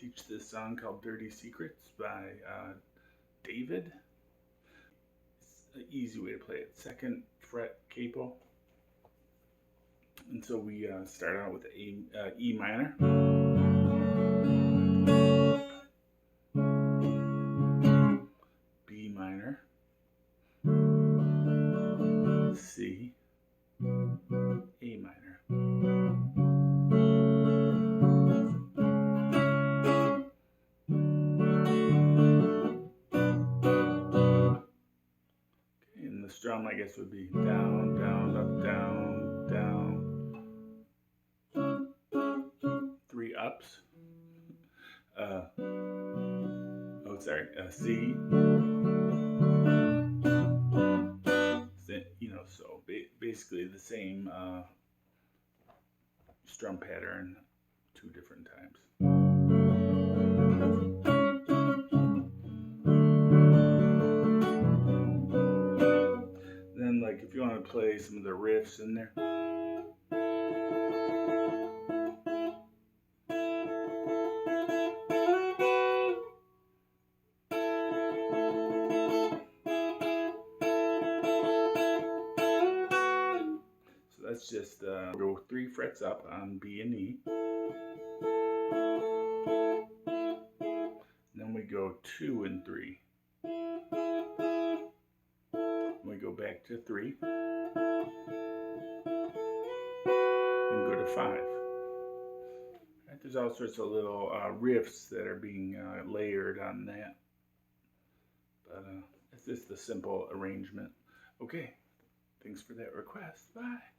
teach this song called Dirty Secrets by David. It's an easy way to play it. 2nd fret capo. And so we start out with E minor. B minor. C. A minor. And the strum, I guess, would be down, down, up, down, down. 3 ups. C. So basically the same strum pattern 2 different times. Then, like, if you want to play some of the riffs in there. Let's just go 3 frets up on B and E. And then we go 2 and 3. We go back to 3. And go to 5. Right, there's all sorts of little riffs that are being layered on that. But it's just the simple arrangement. Okay, thanks for that request. Bye.